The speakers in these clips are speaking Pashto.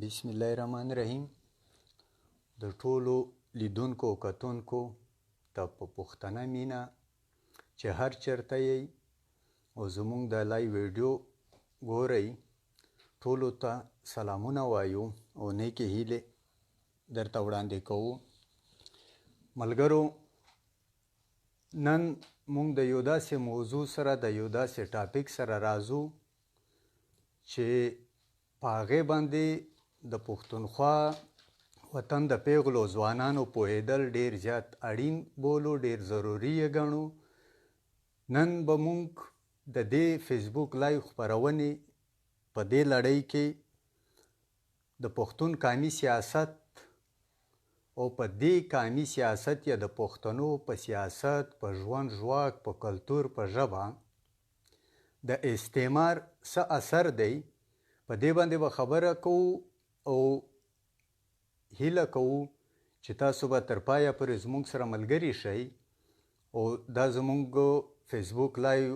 بسم الله الرحمن الرحیم. د ټولو لیدونکو او کتونکو ته په پښتنه مینه چې هر چېرته یې او زموږ د لایو ویډیو ګورئ، ټولو ته سلامونه وایو او نیکې هیلې درته وړاندې کوو. ملګرو، نن موږ د یو داسې موضوع سره د یو داسې ټاپک سره راځو چې په هغې باندې د پښتونخوا وطن د پیغلو ځوانانو پوهېدل ډېر زیات اړین بولو، ډېر ضروري یې ګڼو. نن به موږ د دې فیسبوک لایو خپرونې په دې لړۍ کې د پښتون قامي سیاست او په دې قامي سیاست یا د پښتنو په سیاست، په ژوند ژواک، په کلتور، په ژبه د استعمار څه اثر دی، په دې باندې به خبره کوو او هیله کوو چې تاسو به تر پایه پورې زموږ سره ملګري شئ او دا زموږ فیسبوک لایو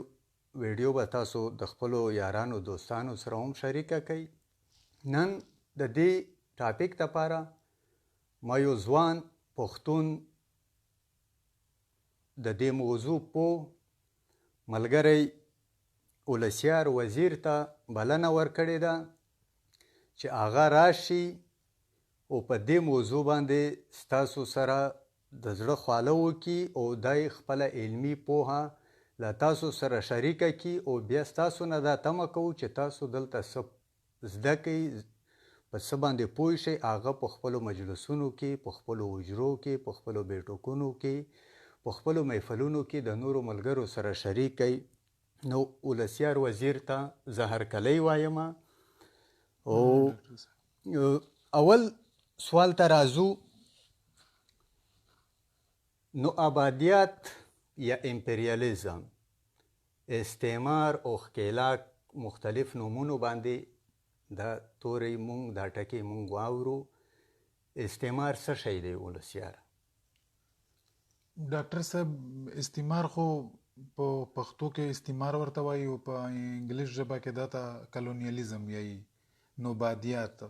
ویډیو به تاسو د خپلو یارانو دوستانو سره هم شریکه کړئ. نن د دې ټاپک دپاره ما یو ځوان پښتون د دې موضوع پوه ملګری ولسیار وزیر ته بلنه ورکړې ده چې هغه راشي او په دې موضوع باندې ستاسو سره د زړه خواله وکړي او دی خپله علمي پوهه له تاسو سره شریکه کړي او بیا ستاسو نه دا تمه کوو چې تاسو دلته څه زده کوئ، په څه باندې پوه شئ، هغه په خپلو مجلسونو کې، په خپلو حجرو کې، په خپلو بیټکونو کې، په خپلو محفلونو کې د نورو ملګرو سره شریک کړئ. نو ولسیار وزیر ته زه هرکلی وایم. او اول سوال ته راځو. نو آبادیت یا امپریالیزم، استعمار او ښکېلاک مختلف نومونو باندې دا تورې مونږ دا ټکي مونږ واورو. استعمار څه شی دی ولسیار؟ ډاکټر صاحب، استعمار خو په پښتو کې استعمار ورته وایي او په انګلیش ژبه کې دا ته کلونیالیزم یایي، نوبادیات.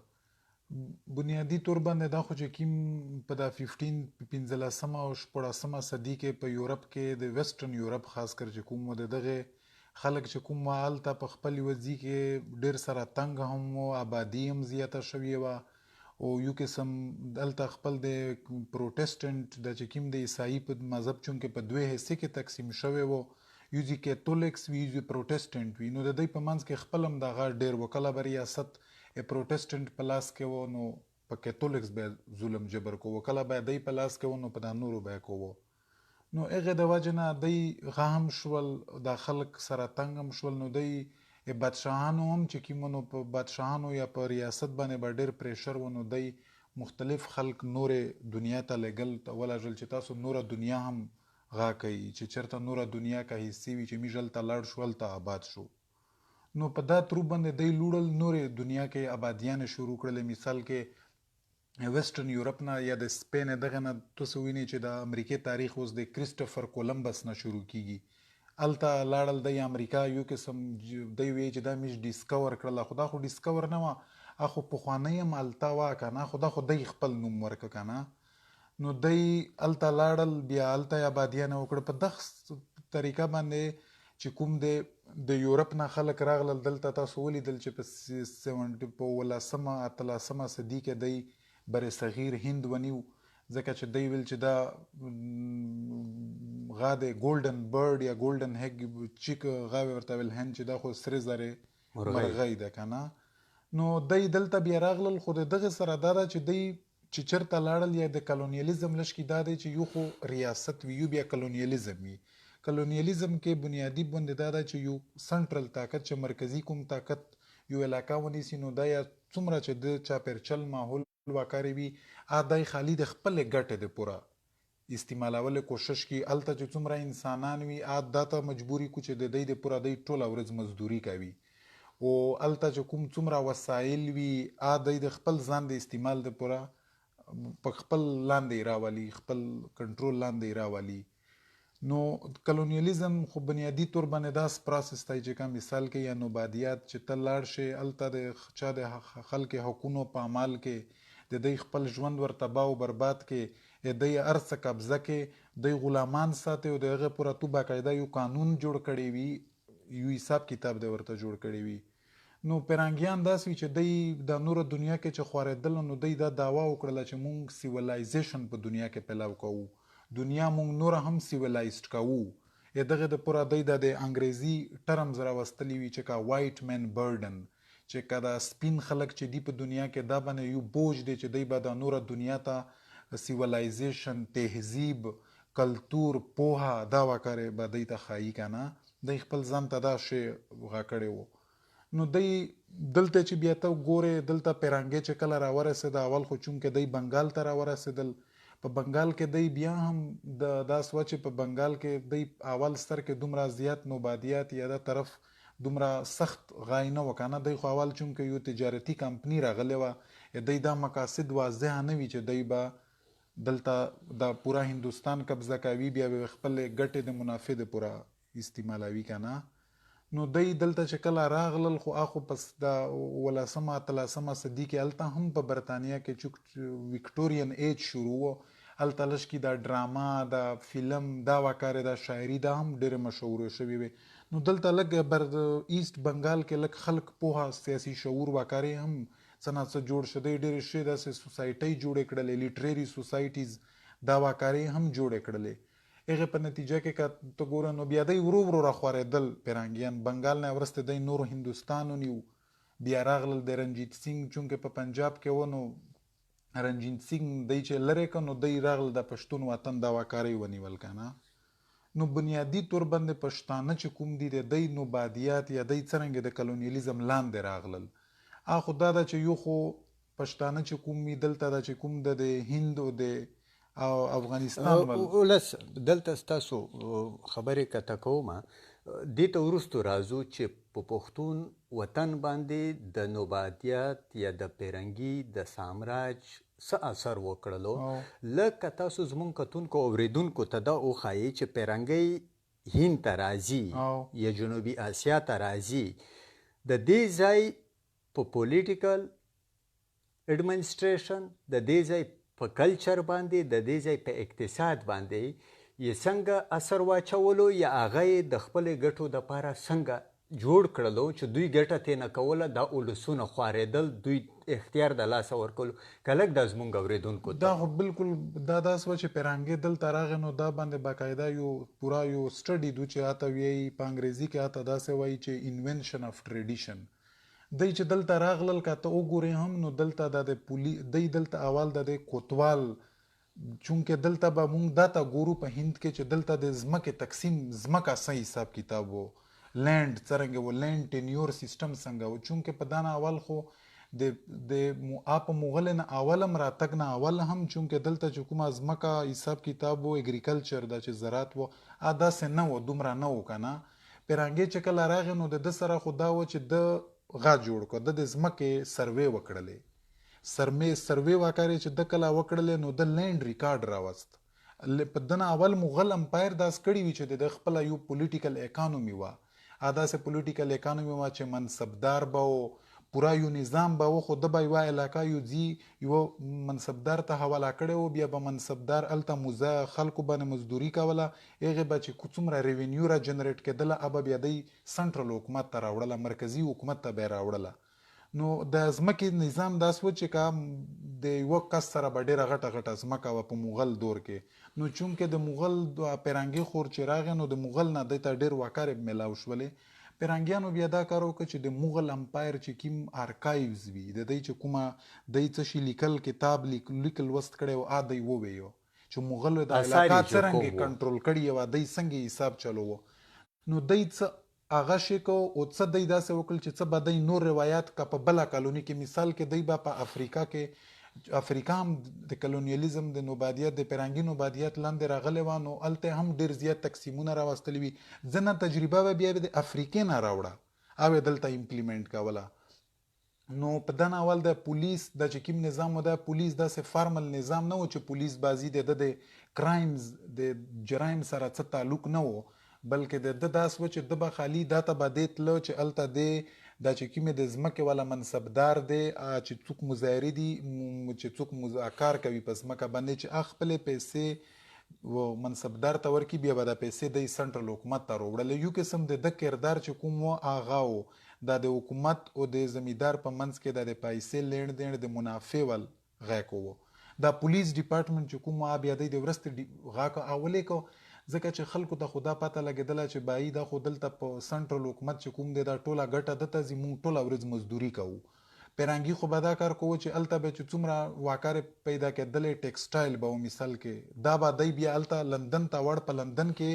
بنیادی طور باندې دا خو چې کوم په دا 15 او 14 صدي کې په یورپ کې د ویسټرن یورپ خاص کر چې کوم د دغه خلک چې کوم هلته په خپل وځي کې ډېر سره تنګ هم و، آبادي هم زیاته شوې وه او یو قسم دلته خپل د پروټسټنټ د چې کوم د عیسائی په مذهب چونکې په دوه حصې کې تقسیم شوی و، یو ځي کیتولیکس وي، یو ځي پروټسټنټ وي. نو د دوی په منځ کې خپل هم دغه ډېر و، کله به ریاست پروټسټنټ په لاس کې و نو په کیتولیکس به ظلم جبر کوو، کله به دی په لاس کې و نو په دا نورو به کوو. نو هغې د وجې نه دی غهم شول، دا خلک سره تنګ هم شول. نو دی بادشاهانو هم چې کومو نو په بادشاهانو یا په ریاست باندې به ډېر پریشر و، نو دی مختلف خلک نورې دنیا ته لېږل ولږل چې تاسو نوره دنیا هم غا کوي، چې چېرته نوره دنیا که حصې وي چې موږ هلته لاړ شو، هلته آباد شو. نو په دا تروپ باندې دی لوړل، نورې دنیا کې آبادیانې شروع کړلې. مثال کې ویسټرن یورپ نه یا د سپین دغه نه تاسو وینئ چې د امریکې تاریخ اوس د کریسټوفر کولمبس نه شروع کیږي. هلته لاړل دی امریکا، یو قسم دی وایي چې دا موږ ډیسکور کړله، خو دا خو ډیسکور نه وه، خو پخوانۍ هم هلته وه که نه، خو دا خو دی خپل نوم ورکړه که نه. نو دی هلته لاړل، بیا هلته یې آبادیانې وکړه. په دغه طریقه باندې چې کوم د یورپ نه خلک راغلل دلته، تاسو ولیدل چې په 18 صدي کې دی بر صغیر هند ونیو، ځکه چې دی ویل چې دا غا د ګولډن برډ یا ګولډن هیګ چیک غا ورته ویل هند چې دا خو سرې زرې مرغۍ ده که نه. نو دی دلته بیا راغلل، خو د دغه سره دا ده چې دی چې چېرته لاړل یا د کلونیالیزم لږ کې دا دی چې یو خو ریاست وي، یو بیا کلونیالیزم وي. کلونیالیزم کې بنیادی باندې دا ده چې یو سنټرل طاقت چې مرکزی کوم طاقت یو علاقه ونیسي، نو دا یا څومره چې د چاپېرچل ماحول واکاري وي، دی خالي د خپلې ګټې د پوره استعمالولو کوشش کوي. هلته چې څومره انسانان وي، دا ته مجبوري کو چې د دی د پوره دی ټوله ورځ مزدوري کوي. او هلته چې کوم څومره وسایل وي، دی د خپل ځان د استعمال د پوره په خپل لاندې راولي، خپل کنټرول لاندې راولي. نو کلونیالیزم خو بنیادی طور باندې داس پروسس دی چې کوم مثال کې یا نوبادیات چې ته لاړ شي هلته د چا د خلک حقونو په عمل کې د دوی خپل ژوند ور تباه او برباد کې دوی هر څه قبضه کې دوی غلامان ساتي او د هغې پوره تو باقاعده یو قانون جوړ کړی وي یو حساب کتاب دی ورته جوړ کړی وي نو پیرانګیان داسې وي چې دوی د نوره دنیا کې چې خوارېدل نو دوی دا دعوا وکړله چې مونږ سیولایزیشن په دنیا کې پیلو کوو دنیا مونږ نوره هم سیولایزډ کوو دغه د پوره دوی د انګریزي ټرمز راوستلی وي چې کا وایټ مین برډن چې که دا سپین خلک چې دی په دنیا کې دا باندې یو بوج دی چې دوی به د نوره دنیا ته سیولایزیشن تهذیب کلتور پوهه دا وکړې به دوی ته ښایي که نه دوی خپل ځان ته دا شی غا کړی و نو دوی دلته چې بیا ته ګورې دلته پیرانګې چې کله راورسېده اول خو چونکې دوی بنګال ته راورسېدل په بنګال کې دوی بیا هم دا سوه چې په بنګال کې دوی اول سر کې دومره زیات نوبادیات یا دا طرف دومره سخت غای نه و که نه دوی خو اول چونکې یو تجارتي کمپني راغلی وه دوی دا مقاصد واضح نه وي چې دوی به دلته د پوره هندوستان قبضه کوي بیا به خپل ګټې د منافع د پوره استعمالوي که نه نو دوی دلته چې کله راغلل خو اخو پس د 18 صدي کې هلته هم په برطانیه کې چې وکټورین ایج شروع و هلته لږ کې دا ډراما دا فلم دا وکارې دا شاعري دا هم ډېرې مشهورې شوې وې نو دلته لږ ایست بنګال کې لږ خلک پوهه سیاسي شعور وکارې هم څه نه څه جوړ شو دوی ډېرې ښې داسې سوسایټۍ جوړې کړلې لیټرري سوسایټیز دا وکارې هم جوړې کړلې هغه په نتیجه کې که ته ګوره نو بیا دوی ورو ورو راخورېدل پیرانګیان بنګال نه وروسته دوی نور هندوستان ونیو بیا راغلل د رنجیت سینګ چونکې په پنجاب کې و نو رنجیت سینګ دوی چې لرې کړ نو دوی راغلل د پښتون وطن دا وکارۍ ونیول که نه نو بنیادي طور باندې پښتانه چې کوم دي د دوی نوبادیات یا دوی څرنګه د کلونیالیزم لاندې راغلل خو دا ده چې یو خو پښتانه چې کوم وي دلته دا چې کوم د هند او د او افغانستان ولس دلته ستاسو خبرې کته کومه دې ته وروستو راځو چې په پښتون وطن باندې د نوبادیات یا د پیرنګي د سامراج څه اثر وکړلو لکه تاسو زموږ کتونکو اورېدونکو ته دا وښایي چې پیرنګي هند ته راځي یا جنوبي اسیا ته راځي د دې ځای په پولیټیکل اډمنسټریشن د دې ځای په کلچر باندې د دې ځای په اقتصاد باندې یې څنګه اثر واچولو یا هغه یې د خپلې ګټو دپاره څنګه جوړ کړلو چې دوی ګټه ترې نه کوله دا اولسونه خوارېدل دوی اختیار د لاسه ورکولو که لږ دا زموږ اورېدونکو دا خو بلکل دا داسې وه چې پیرانګې دلته راغی نو دا باندې باقاعده یو پوره یو سټډي دو چې هته وایي په انګریزي کې هته داسې وایي چې انوینشن اف ټریډیشن دی چې دلته راغلل که ته وګورې هم نو دلته د دی دلته اول د کوتوال چونکې دلته به مونږ دا ته ګورو په هند کې چې دلته د ځمکې تقسیم ځمکه څه حساب کتاب و لینډ څرنګه و لینډ ټینیور سیسټم څنګه و چونکې په دا نه اول خو د په مغل نه اول هم راتګ نه اول هم چونکې دلته چې کومه ځمکه حساب کتاب و اګریکلچر دا چې زراعت و داسې نه و دومره نه و که نه پیرانګې چې کله راغی نو د ده سره خو دا و چې د غا جوړ کړ د ځمکې سروې وکړلې سروې وکړې چې د کله وکړلې نو د لینډ ریکارډ راوست په دنه اول مغل امپایر داس کړی وي چې د خپل یو پولیټیکل اکانومي و داسې پولیټیکل اکانومي و چې منصبدار به پورا یو نظام به و خو د به یوه علاقه یو منصبدار ته حواله کړی و بیا به منصبدار هلته موزه خلکو باندې مزدوري کوله هغې به چې څومره ریونیو را جنریټ کېدله به بیا دی سنټرل حکومت ته راوړله مرکزي حکومت ته به یې راوړله نو د ځمکې نظام داسې و چې که د یوه کس سره به ډېره غټه غټه ځمکه وه په مغل دور کې نو چونکې د مغل پیرانګي خور چې راغی نو د مغل نه دی ته ډېر واکارې میلاو شولې پیرانګیانو بیا دا کار وکړه چې د مغل امپایر چې کوم ارکایوز وي د دوی چې کومه دی څه شي لیکل کتاب لیکل وست کړی و دی وویو چې مغلو د علاقه څرنګه کنټرول کړي و دی څنګه حساب چلو نو دی څه هغه شی کو او څه دی داسې وکړل چې څه به دی نور روایت که په بله کالوني کې مثال کې دی به په افریقا کې افریقا هم د کلونیالیزم د نوبادیات د پیرانګي نوبادیات لاندې راغلی وه نو هلته هم ډېر زیات تقسیمونه راوستلي وي ځینې تجربه به بیا د افریقې نه راوړه او یې دلته امپلیمنټ کوله نو په دغه اول د پولیس د چې کوم نظام و د پولیس داسې فارمل نظام نه و چې پولیس بازی د کرایمز د جرایم سره څه تعلق نه و، بلکې د داس و چې د به خالی دا ته به دی تلو چې الته دی دا چې کومې د ځمکې والا منصبدار دی چې څوک مظاهرې دي چې څوک کار کوي په ځمکه باندې چې خپلې پیسې و منصبدار ته ورکړي، بیا به دا پیسې د سنټرل حکومت ته راوړل. یو قسم د کردار چې کوم و هغه و دا د حکومت او د زمیندار په منځ کې د پیسې لین دین د منافع ول غا کوو. دا پولیس ډپارټمنټ چې کوم بیا د ورست غا کو اولې کو ځکه چې خلکو ته خدا پته لګیدله چې بای دا خو دلته په سنټرل حکومت چې کوم دی دا ټوله ګټه دته زموږ ټوله ورځ مزدوري کوو. پیرانګي خو به دا کار کوو چې الته به چې څومره واکار پیدا کېدلې ټیکسټایل به مثال کې دا به دی بیا الته لندن ته وړ په لندن کې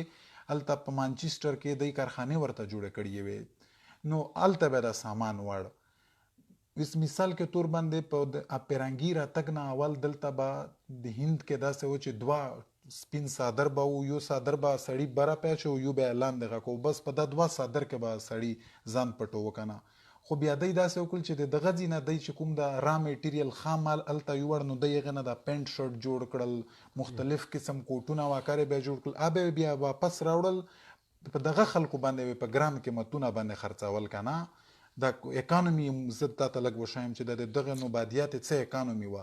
الته په مانچسټر کې د کارخانه ورته جوړه کړې وي، نو الته به دا سامان وړ. اس مثال کې تور باندې په پیرانګي را تک نه اول دلته به د هند کې داسې و چې دوا سپین صادر به یو صادر به سړی برا پېچو یو به اعلان دغه کو بس په د دوا صادر کې به سړی ځان پټو وکنه. خو بیا دای داسې وکړ چې د غزي نه دای چې کوم د را میټیریل خام مال الته یو ور نو دغه نه د پینټ شرټ جوړ کړل، مختلف قسم کوټونه واکاره به جوړ کړل، ابه بیا واپس راوړل په دغه خلکو باندې په ګران قیمتونه باندې خرڅول کنه. د اکانومي زد ته لګ وشایم چې دغه نوبادیات څه اکانومي و.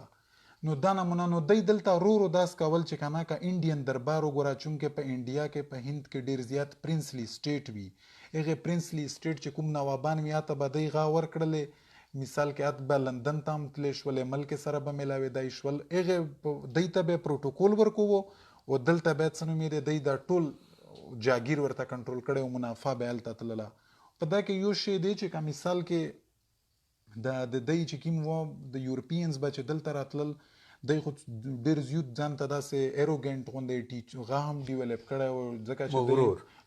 نو دا نمونه نو دی دلته رورو داس کول چې کنه کا انډین دربار وګورا چونکه په انډیا کې په هند کې ډیر زیات پرنسلی سټیټ وی، هغه پرنسلی سټیټ چې کوم نوابان وی ته بدی غا ور کړل مثال کې ات به لندن تام تلش ولې ملک سره به ملاوي دای شول هغه دیته به پروتوکول ورکو او دلته به څنګه مې دی د ټول جاگیر ورته کنټرول کړي او منافع به الته تلله. په دا کې یو شی دی چې کا مثال کې د دای چې کیم و د یورپینز بچ دلته راتلل دای خو ډیر زیات ځان ته داسې ایروګنټ غوندې ټیچ غام ډیولپ کړي او ځکه چې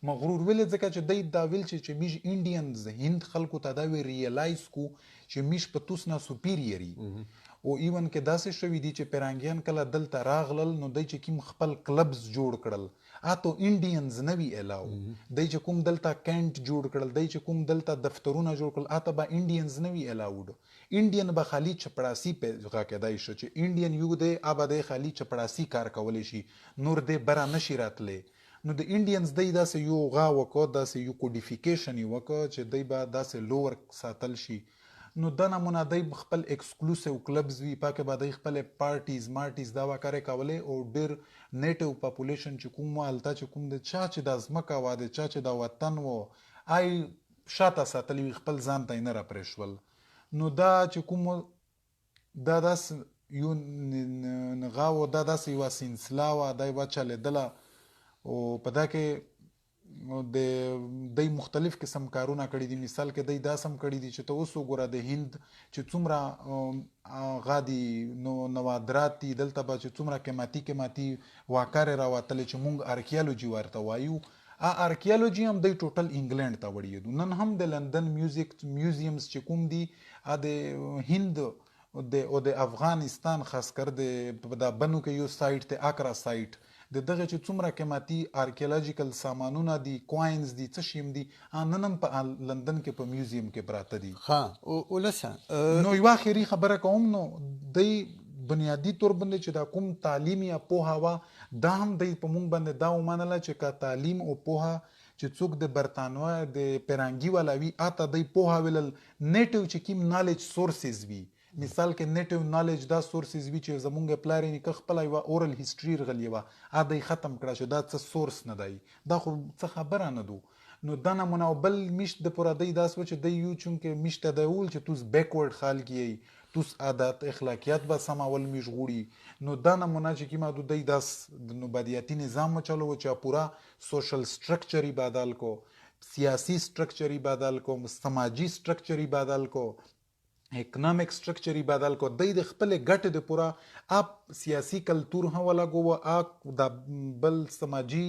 مغرور ول ځکه چې دای دا ویل چې میش انډینز هند خلکو ته دا وی ریلایز کو چې میش په توسنا سوپیریری او ایون کې داسې شوې دي چې پیرانګیان کله دلته راغلل نو دای چې کیم خپل کلبز جوړ کړل اته انډینز نوی الاو دای چې کوم دلته کینټ جوړ کړل دای چې کوم دلته دفترونه جوړ کړل اته به انډینز نوی الاود انډین به خالی چپړاسی په غا کېدای شو چې انډین یو دی اباده خالی چپړاسی کار کولای شي نور دې برا نشی راتلې. نو د انډینز دای داسې یو غا وکړه داسې یو کوډیفیکیشن یو وکړه چې دای به داسې لوور ساتل شي. نو دا نمونه دای خپل ایکسکلوسیو کلبز وی پاکه به دای خپل پارټیز مارټیز دا وکړي کوله او ډیر نیټیو پاپولیشن چې کوم حالت چې کوم د چا چې د ازمکه واده چا چې د وطن وو آی شاته ساتلی خپل ځان ته نه را پرېښول. نو دا چې کوم دا داس یو نغاو دا داس یو سینسلا و دای و چلیدله او په دا کې د مختلف قسم کارونه کړی دي. مثال کې د داسم کړی دي چې ته اوس وګوره د هند چې څومره غادي نو نوادرات دي دلته به چې څومره قیمتي واکار راوتل چې مونږ ارکیالوجي ورته وایو ارکیالوجي هم د ټوټل انګلند ته وړي نن هم د لندن میوزیمز چې کوم دي د هند او د افغانستان خاص کر د بنو کې یو سایت ته اکرا سایت د دغه چې څومره قیمتي آرکیولوژیکل سامانونه دي کوینز دي څه شیم دي نن په لندن کې په میوزیم کې پراته دي. ها ولسه نو یو اخیری خبره کوم نو د بنیادی تور باندې چې دا کوم تعلیم یا پوها وا دا هم د په مونږ باندې دا ومنله چې کا تعلیم او پوها چې څوک د برتانوي د پیرانګي والا وی اته د پوها ویل نیټیو چې کیم نالج سورسز وی مثال کې نیټیو نالج دا سورسز وی چې زمونږ پلارینی که خپل یو اورل هیستوري رغلی و اده ختم کړه شو دا څه سورس نه دی دا خو څه خبره نه دو. نو دا نمونه بل میشت د پوره دی داس و چې دی یو چونکه میشت د اول چې توس بیکورډ خال کی توس عادت اخلاقیات به سماول میشغوړي نو دا نمونه چې کیما دو دی داس د نوبادیاتی نظام چلو چې پورا سوشل سټرکچر بدل کو سیاسی سټرکچر بدل کو سماجی سټرکچر بدل کو اکنامک سټرکچر بدل کو د خپل ګټ د پورا اپ سیاسی کلچر هم ولا گو اپ د بل سماجی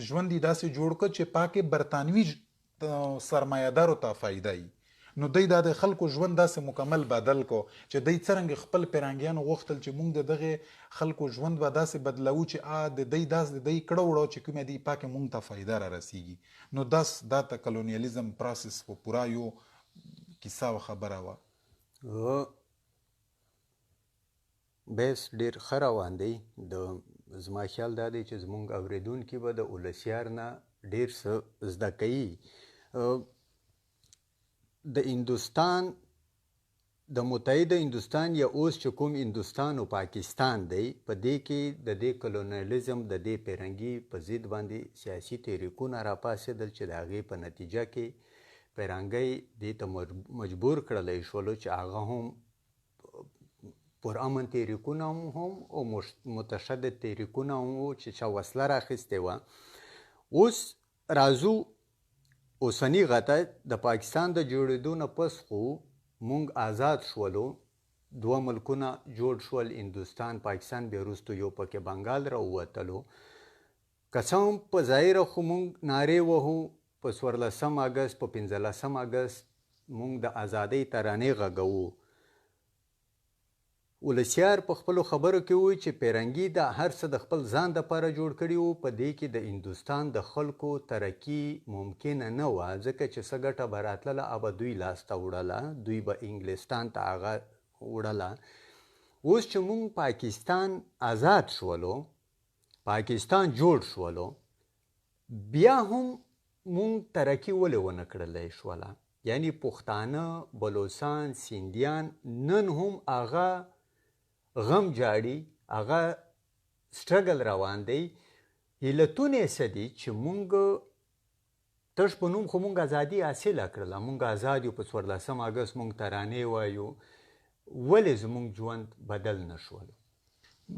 ژوند داسې جوړ کو چې پاکه برتانوي سرمایه‌دارو ته فائدای نو د خلکو ژوند داسې مکمل بدل کو چې د څنګه خپل پیرانګیان غوښتل چې مونږ دغه خلکو ژوند و داسې بدلو چې د داس د کړهوړو چې کومه دی پاکه مونږ ته فائدہ را رسیږي. نو داس د کلونیالیزم پروسس په پورا یو کیسه خبره و. بحث ډېر ښه روان دی. زما خیال دا دی چې زموږ اورېدونکي به د ولسیار نه ډېر څه زده کوي. د هندوستان د متحده هندوستان یا اوس چې کوم هندوستان او پاکستان دی، په دې کې د دې کلونیالیزم د دې پیرنګي په ضد باندې سیاسي تحریکونه راپاڅېدل چې د هغې په نتیجه کې پیرنګۍ دې ته مجبور کړلی شولو چې هغه هم پرامن تحریکونه هم او متشدد تحریکونه هم وو چې چا وسله راخیستې وه. اوس راځو اوسني غته د پاکستان د جوړېدو نه پس خو مونږ آزاد شولو، دوه ملکونه جوړ شول، هندوستان پاکستان، بیا وروستو یو پکې بنګال راووتلو. که څه هم په ظاهره خو مونږ نارې وهو، په 14 اګست په 15 اګست مونږ د ازادۍ ترانې غږوو. ولسیار په خپلو خبرو کې وایي چې پیرنګي دا هر څه د خپل ځان دپاره جوړ کړي وو، په دې کې د هندوستان د خلکو ترقي ممکنه نه وه، ځکه چې څه ګټه به راتلله هغه دوی لاسته وړله، دوی به انګلستان ته هغه وړله. اوس چې مونږ پاکستان آزاد شولو، پاکستان جوړ شولو، بیا هم مونږ ترقي ولې ونه کړلی شوله؟ یعنی پښتانه، بلوچستان، سیندیان نن هم هغه غم جاړي، هغه سټرګل روان دی. علتونه یې څه دي چې مونږ تش په نوم خو مونږ ازادي حاصله کړله، مونږ آزاد یو، په 14 اګست مونږ ترانې وایو، ولې زمونږ ژوند بدل نه شولو؟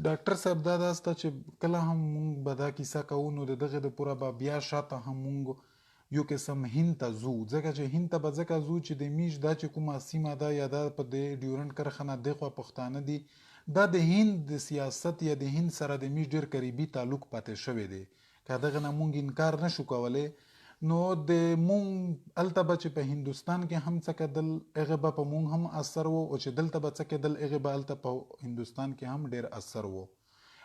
ډاکټر صاحب دا داسته چې کله هم مونږ به دا کیسه کوو نو د دغې د پوره به بیا شاته هم مونږ یو قسم هند ته ځو، ځکه چې هند ته به ځکه ځو چې د میش دا چې کومه سیمه ده یا دا په د ډیورنډ کرښه نه دېخوا پښتانه دي، دا د هند د سیاست یا د هند سره د میش ډېر قریبي تعلق پاتې شوی دی. که دغه نه مونږ انکار نشو کولی، نو د مونږ هلته به چې په هندوستان کې هم څه کېدل هغې به په مونږ هم اثر و، او چې دلته به څه کېدل هغې به هلته په هندوستان کې هم ډېر اثر و.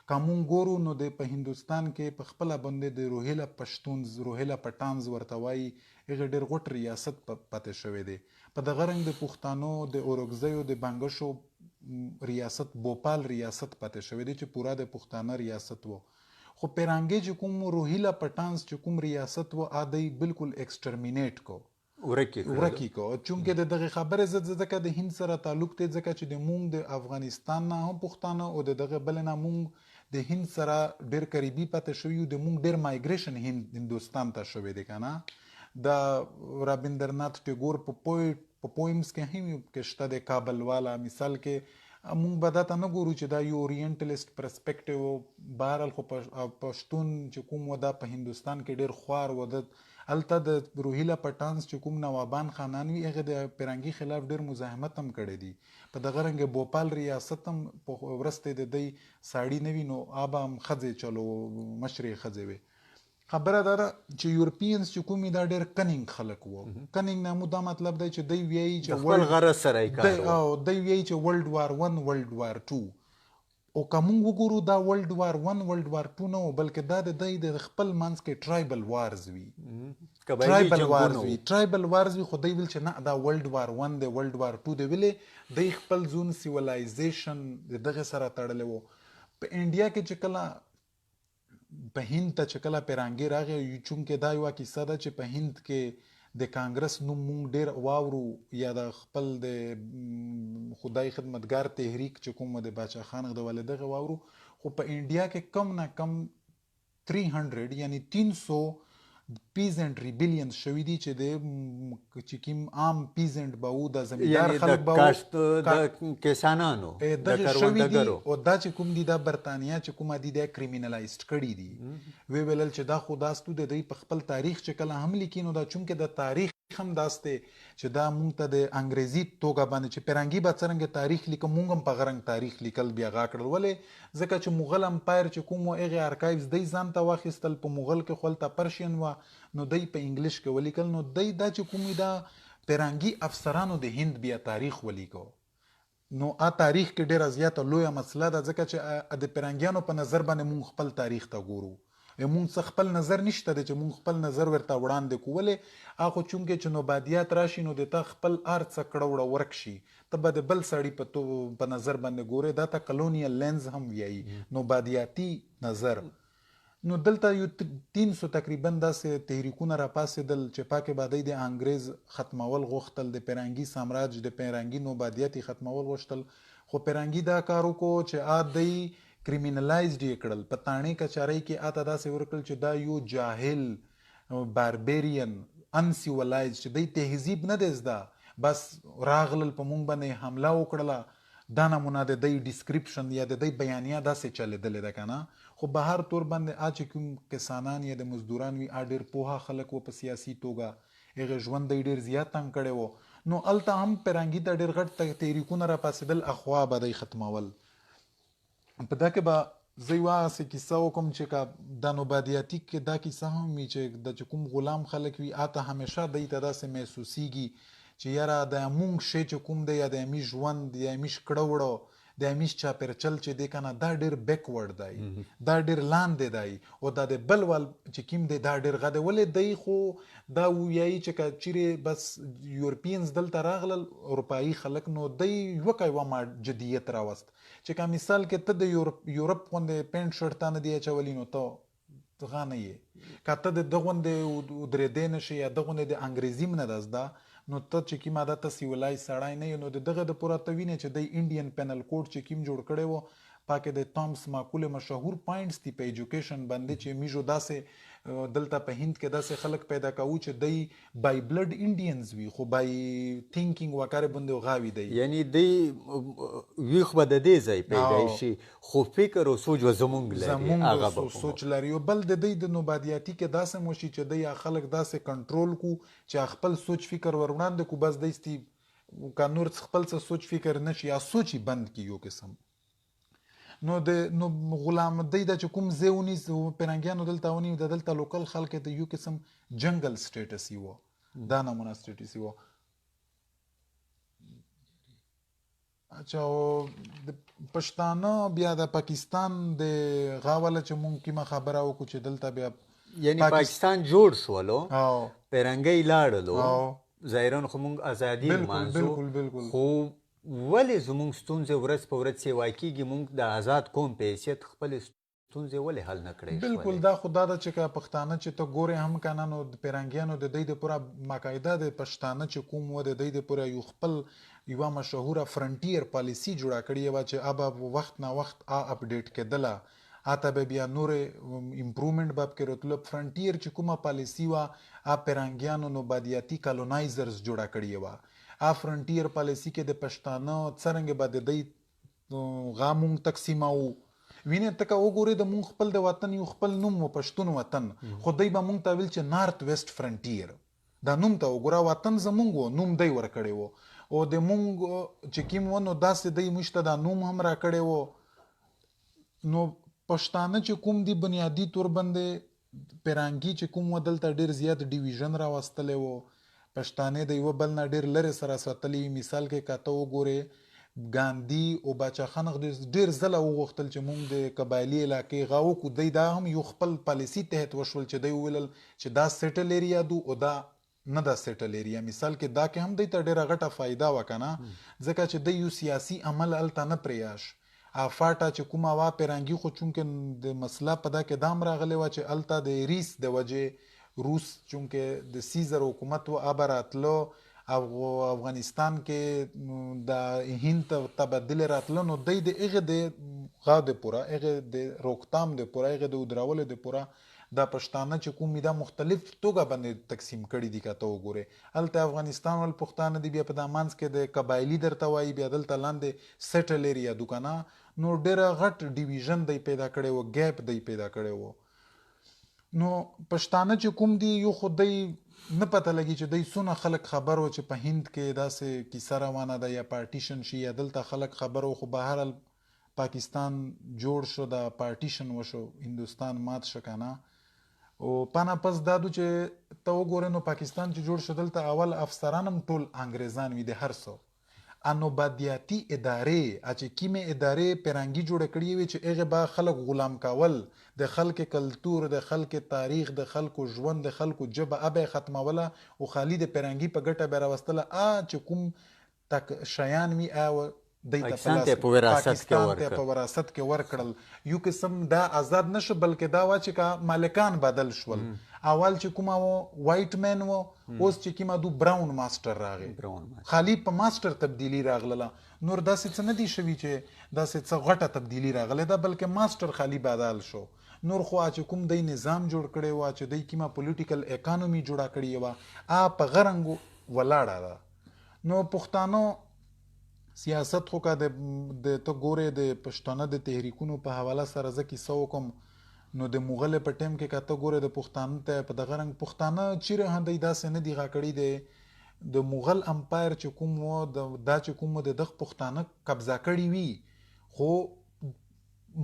که مونږ ګورو نو د په هندوستان کې په خپله باندې د روهیله پشتونز، روهیله پټانز ورته وایي، هغې ډېر غوټ ریاست پاتې شوی دی. په دغه رنګ د پښتانو د اورکزیو د بنګشو ریاست، بوپال ریاست پاتې شوی دی چې پوره د پښتانه ریاست و. خو پیرانګې چې کوم روهیله پټانز چې کوم ریاست و دی بالکل ایکسټرمینیټ کو، ورکی کو. چونکې د دغه خبرې ځکه د هند سره تعلق دی، ځکه چې د مونږ د افغانستان نه هم پښتانه او د دغه بل نه مونږ د هند سره ډېر قریبي پاتې شوي یو، د مونږ ډېر مایګریشن هندوستان ته شوی دی که نه. د رابندرنات ټیګور په پویمز کې هم کې شته د کابل والا مثال کې. مونږ به دا ته نه ګورو چې دا یو اورینټلیسټ پرسپیکټیو و، بهرحال خو پښتون چې کوم و دا په هندوستان کې ډېر خوار و. هلته د روهیله پټانز چې کوم نوابان خانان وي هغې د پیرنګي خلاف ډېر مزاحمت هم کړی دي. په دغه رنګ بوپال ریاست هم په ورسته د دی ساړي نه وي، نو آبه هم ښځې چلو، مشرې ښځې وې. خبره دا ده چې یورپینز چې کومې دا ډېر کنینګ خلک وو. کنینګ نه مو دا مطلب دی چې دی وایي چې خپل غرض سره یې کار و، دی وایي چې ورلډ وار 1 ورلډ وار 2. او که مونږ وګورو دا ورلډ وار 1 ورلډ وار 2 نه و، بلکې دا د دی د خپل منځ کې ټرایبل وارز وي، ټرایبل وارز وي. خو دی ویل چې نه دا ورلډ وار 1 دی، ورلډ وار 2 دی. ولې دی خپل ځون سیولایزیشن د دغه سره تړلی و. په انډیا کې چې کله په هند ته چې کله پیرانګي راغی، چونکې دا یوه کیسه ده چې په هند کې د کانګرس نوم مونږ ډېر واورو، یا د خپل د خدای خدمتګار تحریک چې کوم د باچا خان د والدغه واورو. خو په انډیا کې کم نه کم 300 یعنی 300 پیزنټ ریبیلیونز شوي دي چې د چې کوم عام پیزنټ به وو، د زمیندار خلک به وو، د کسانانو، د کروندګرو. او دا چې کوم دي دا برطانیه چې کومه دي دا کریمینلایزډ کړي دي. وی ویلل چې دا خو داستو د دوی په خپل تاریخ چې کله هم لیکي، نو دا چونکې د تاریخ هم داسته چې دا مونږ ته د انګریزي توګه باندې چې پیرانګي به څرنګه تاریخ لیکه، مونږ هم په غرنګ تاریخ لیکل بیا غا کړل. ولې؟ ځکه چې مغل امپایر چې کوم و هغې ارکایوز دی ځان ته واخیستل، په مغل کې خو هلته پرشین وه، نو دی په انګلیش کې ولیکل. نو دی دا چې کوم دا پیرانګي افسرانو د هند بیا تاریخ ولیکو. نو تاریخ کې ډېره زیاته لویه مسله ده، ځکه چې د پیرانګیانو په نظر باندې مونږ خپل تاریخ ته ګورو. مونږ څه خپل نظر نشته دی چې مونږ خپل نظر ورته وړاندې کو. ولې هغه چونکې چې نوبادیات راشي نو د تا خپل هر څه کړه وړه ورک شي، ته به د بل سړي په نظر باندې ګورې. دا ته کلونیل لینز هم ویایي، نوبادیاتي نظر. نو دلته یو 300 تقریبا داسې تحریکونه راپاسېدل چې پاکې به د انګریز ختمول غوښتل، د پیرنګي سامراج د پیرنګي نوبادیات ختمول غوښتل. خو پیرنګي دا کار وکړو چې دی کریمینلایزډ یې کړل، په تاڼې کچارۍ کې اته داسې ورکړل چې دا یو جاهل باربیرین انسیولایز چې دی تهذیب نه دی زده، بس راغلل په مونږ باندې حمله وکړله. دا نمونه د دی ډسکریپشن یا د دی بیانیه داسې چلېدلې ده که نه. خو به هر طور باندې چې کوم کسانان یا د مزدوران وي ډېر پوهه خلک و په سیاسي توګه، هغې ژوند دی ډېر زیات تنګ کړی و. نو هلته هم پیرنګي ته ډېر غټ تحریکونه راپاڅېدل، اخوا به دی ختمول. په دا کې به زه یوه هسې کیسه وکړم چې که دا نوبادیاتي کې دا کیسه هم وي چې د چې کوم غلام خلک وي هلته همیشه دی ته داسې محسوسیږي چې یاره د موږ شی چې کوم دی یا د امیش ژوند یا امیش کړه وړه د امیش چاپېرچل چې دی که نه دا ډېر بیکورډ دی، دا ډېر لاندې دی، او دا د بل وال چې کوم دی دا ډېر غه دی. ولې دی خو دا ویایي چې که چیرې بس یورپینز دلته راغلل اروپایي خلک نو دی یوه جدیت راوست چې که مثال کې ته د یورپ غوندې پینټ شرټ تا نه دی اچولی نو ته غا نه یې، که ته د ده غوندې ودرېدی نه شي یا ده غوندې د انګریزي م نه ده زده نو ته چې کوم دا ته سیولایز سړی نه یې. نو د دغه د پوره ته وینې چې دی انډین پینل کوډ چې کوم جوړ کړی و پاکې د تومس ماکول مشهور پوینټس دي په ایجوکیشن باندې چې میژو داسې دلته په هند کې داسې خلک پیدا کوو چې دی بای بلډ انډینز وي خو بای تینکینګ وکړې باندې غاوي دی، یعنی دی ویخ به د دې ځای پیدا شي خو فکر او سوچ و زمونږ لري هغه به سوچ لري. او بل د دی د نوبادیاتي کې داسې موشي چې دی خلک داسې کنټرول کو چې خپل سوچ فکر ور وړاندې کو، بس دی که نور خپل څه سوچ فکر نشي یا سوچ بند کی یو قسم. نو غلام دی دا چې کوم ځای ونیس پیرنګیانو دلته ونیو د دلته لوکل خلک د یو قسم جنګل سټیټس یې و، دا نمونه سټیټس یې و. اچھا د پښتانه بیا د پاکستان د غاوله چې مونږ کومه خبره وکړو چې دلته بیا یعنی پاکستان جوړ شولو پیرنګۍ لاړلو ظاهرا خو مونږ ازادي لمانځو، خو ولې زمونږ ستونزې ورځ په ورځ سیوا کېږي؟ مونږ د آزاد قوم په حیثیت خپلې ستونزې ولې حل نه کړی؟ بالکل دا خو دا ده چې که پښتانه چې ته ګورې هم که نه نو د پیرنګیانو د دی د پوره باقاعده د پښتانه چې کوم و د دی د پوره یو خپل یوه مشهوره فرنټیر پالیسي جوړه کړې وه چې به وخت نا وخت اپډیټ کېدله، اته به بیا نورې امپرومنټ به پکې راتلو. فرنټیر چې کومه پالیسي وه پیرنګیانو نوبادیاتي کالونایزرز جوړه کړې وه. فرنټیر پالیسی کې د پښتانه څرنګه به د دی غا مونږ تقسیماو وینې ته که وګورې د مونږ خپل د وطن یو خپل نوم و پښتون وطن، خو دی به مونږ ته ویل چې نارت ویسټ فرنټیر، دا نوم ته وګوره وطن زمونږ و نوم دی ورکړی و او د مونږ چې کوم و نو داسې دی موږ ته دا نوم هم راکړی و. نو پښتانه چې کوم دی بنیادي طور باندې پیرانګي چې کوم و دلته ډېر زیات ډیویژن راوستلی و، پښتانه د یو بل نه ډېر لرې سره ساتلي. مثال کې که ته وګورې ګاندي او باچا خان ډېر ځله وغوښتل چې موږ د قبایلي علاقې غا وکړو، دی دا هم یو خپل پالیسي تحت وشول چې دی وویل چې دا سیټل ایریا دو او دا نه دا سیټل ایریا. مثال کې دا کې هم دی ته ډېره غټه فایده وه که نه، ځکه چې دی یو سیاسي عمل هلته نه پرېیاش. فاټه چې کومه وه پیرنګي خو چونکې د مسله په دا کې دا هم راغلی وه چې هلته د ریس د وجې روس چونکه د سیزر حکومت و راتلو او افغانستان کې د هند تبدیل راتلو نو دی د هغې د غا د پوره هغې د روکتام د پوره هغې د ودرولو د پوره دا پښتانه چې کوم دا مختلف توګه باندې تقسیم کړي دي. که ته وګورې هلته افغانستان ول پښتانه دي، بیا په دا منځ کې د قبایلي درته وایي، بیا دلته لاندې سیټل ایریا دو که نه، نو ډېره غټ ډیویژن دی پیدا کړی و، ګیپ دی پیدا کړی و. نو پښتانه چې کوم دی یو خو دی نه پته لګي چې دی څونه خلک خبر و چې په هند کې داسې کیسه روانه ده یا پارټیشن شي یا دلته خلک خبر و، خو بهرحال پاکستان جوړ شو، دا پارټیشن وشو، هندوستان مات شو که نه. او پانا پس دادو چې ته وګورې نو پاکستان چې جوړ شو دلته اول افسران هم ټول انګریزان وي د هر څه، انوبادیاتی ادارې چې کیمې ادارې پیرانګي جوړه کړې وي چې هغه به خلک غلام کول، د خلک کلتور، د خلک تاریخ، د خلکو ژوند، د خلکو ژبه ابه ختموله او خالی د پیرانګي په ګټه به راوستله. چې کوم تک شیان وي پاکستان ته په وراثت کې پاکستان ته ورکړل. په وراثت کې ورکړل. یو قسم دا آزاد نشو بلکې دا وا چې کا مالکان بدل شول. اول چې کومه وایټ مین و، اوس چې کومه دو براون ماستر راغی، خالی په ماستر تبدیلی راغله. نور داسې څه نه دی شوي چې داسې څه غټه تبدیلی راغله ده، بلکې ماستر خالی بدل شو. نور خو چې کوم دی نظام جوړ کړی و، چې دی کومه پولیټیکل اکانومي جوړه کړې و، په غرنګ ولاړه ده. نو پښتانه سیاست خو که د ته ګورې د پښتانه د تحریکونو په حواله سره زه کیسه وکم، نو د مغل په ټیم کې که ته ګورې د پښتانه ته په دغه رنګ پښتانه چیرې هم دی داسې نه دي غاکړي د مغل امپایر چې کوم و دا چې کوم د دغه پښتانه قبضه کړي وي، خو